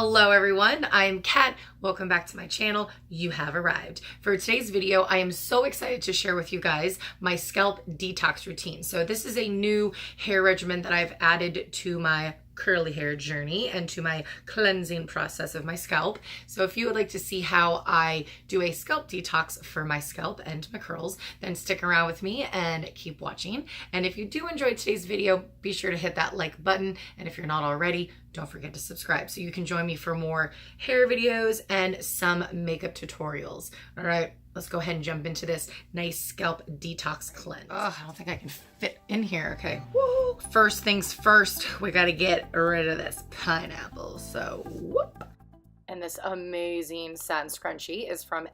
Hello everyone, I'm Kat. Welcome back to my channel. You have arrived. For today's video, I am so excited to share with you guys my scalp detox routine. So this is a new hair regimen that I've added to my curly hair journey and to my cleansing process of my scalp. So if you would like to see how I do a scalp detox for my scalp and my curls, then stick around with me and keep watching. And if you do enjoy today's video, be sure to hit that like button. And if you're not already, don't forget to subscribe so you can join me for more hair videos and some makeup tutorials. All right, let's go ahead and jump into this nice scalp detox cleanse. Oh, I don't think I can fit in here. Okay. Woo. First things first, we got to get rid of this pineapple. So, whoop. And this amazing satin scrunchie is from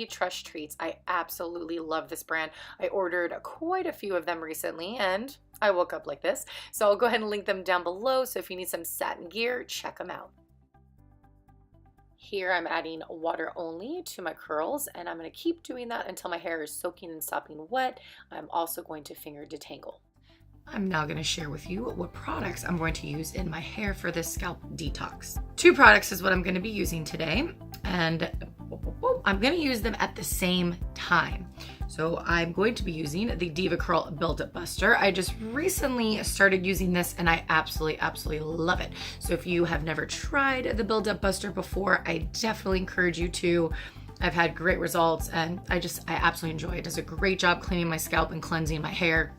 Tress Treats. I absolutely love this brand. I ordered quite a few of them recently and I woke up like this. So I'll go ahead and link them down below. So if you need some satin gear, check them out. Here I'm adding water only to my curls and I'm going to keep doing that until my hair is soaking and stopping wet. I'm also going to finger detangle. I'm now going to share with you what products I'm going to use in my hair for this scalp detox. 2 products is what I'm going to be using today, and I'm going to use them at the same time. So I'm going to be using the DevaCurl Buildup Buster. I just recently started using this and I absolutely love it. So if you have never tried the Buildup Buster before, I definitely encourage you to. I've had great results and I absolutely enjoy it. It does a great job cleaning my scalp and cleansing my hair.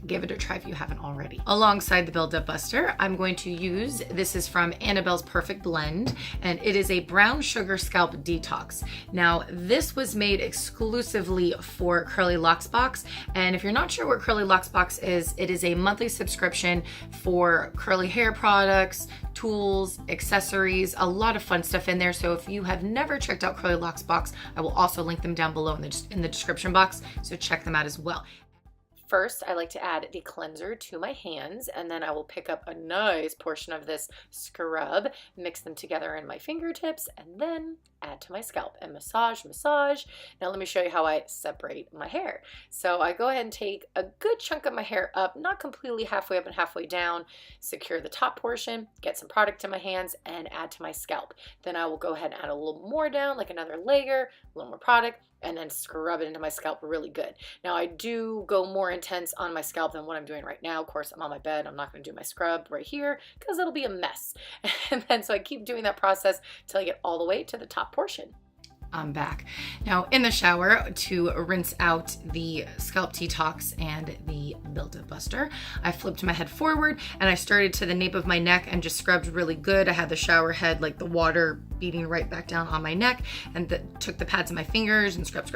Give it a try if you haven't already. Alongside the Buildup Buster, I'm going to use, this is from Annabelle's Perfect Blend, and it is a brown sugar scalp detox. Now, this was made exclusively for CurlyLox Box, and if you're not sure what CurlyLox Box is, it is a monthly subscription for curly hair products, tools, accessories, a lot of fun stuff in there. So if you have never checked out CurlyLox Box, I will also link them down below in the description box, so check them out as well. First, I like to add the cleanser to my hands, and then I will pick up a nice portion of this scrub, mix them together in my fingertips, and then add to my scalp and massage. Now let me show you how I separate my hair. So I go ahead and take a good chunk of my hair up, not completely halfway up and halfway down, secure the top portion, get some product in my hands, and add to my scalp. Then I will go ahead and add a little more down, like another layer, a little more product, and then scrub it into my scalp really good. Now I do go more intense on my scalp than what I'm doing right now. Of course, I'm on my bed. I'm not going to do my scrub right here because it'll be a mess. And then so I keep doing that process till I get all the way to the top portion. I'm back. Now in the shower to rinse out the scalp detox and the Buildup Buster, I flipped my head forward and I started to the nape of my neck and just scrubbed really good. I had the shower head, like the water beating right back down on my neck, and took the pads of my fingers and scrub,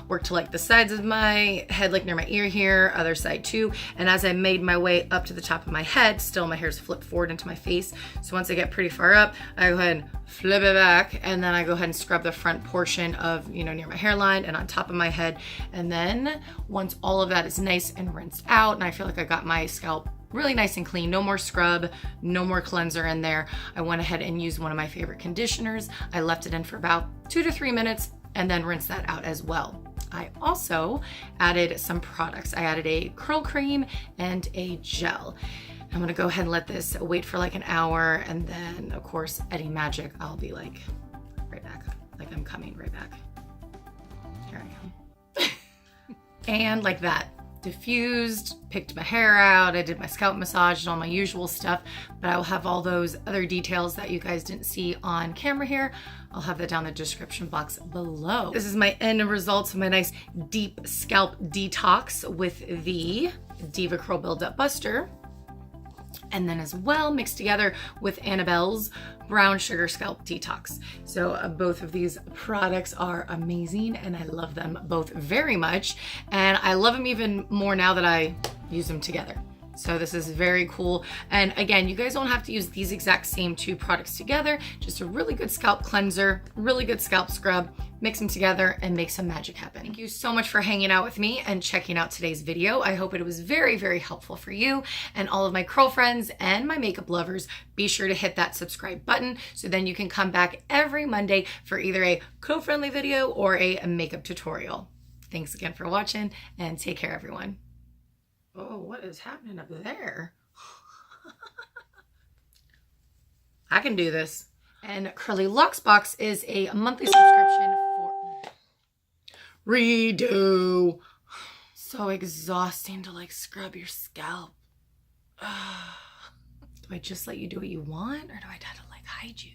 worked to like the sides of my head, like near my ear here, other side too. And as I made my way up to the top of my head, still my hair's flipped forward into my face. So once I get pretty far up, I go ahead and flip it back, and then I go ahead and scrub the front portion of, near my hairline and on top of my head. And then once all of that is nice and rinsed out, and I feel like I got my scalp really nice and clean, no more scrub, no more cleanser in there, I went ahead and used one of my favorite conditioners. I left it in for about 2 to 3 minutes and then rinsed that out as well. I also added some products. I added a curl cream and a gel. I'm gonna go ahead and let this wait for like an hour, and then of course, Eddie Magic, I'll be like right back. Like I'm coming right back. Here I come. And like that, diffused, picked my hair out, I did my scalp massage and all my usual stuff, but I will have all those other details that you guys didn't see on camera here. I'll have that down in the description box below. This is my end results of my nice deep scalp detox with the DevaCurl Buildup Buster. And then as well mixed together with Annabelle's brown sugar scalp detox. So both of these products are amazing and I love them both very much. And I love them even more now that I use them together. So this is very cool. And again, you guys don't have to use these exact same 2 products together, just a really good scalp cleanser, really good scalp scrub, mix them together and make some magic happen. Thank you so much for hanging out with me and checking out today's video. I hope it was very helpful for you and all of my curl friends and my makeup lovers. Be sure to hit that subscribe button so then you can come back every Monday for either a co-friendly video or a makeup tutorial. Thanks again for watching and take care, everyone. Oh, what is happening up there? I can do this. And CurlyLox Box is a monthly subscription for redo. So exhausting to like scrub your scalp. Do I just let you do what you want, or do I try to like hide you?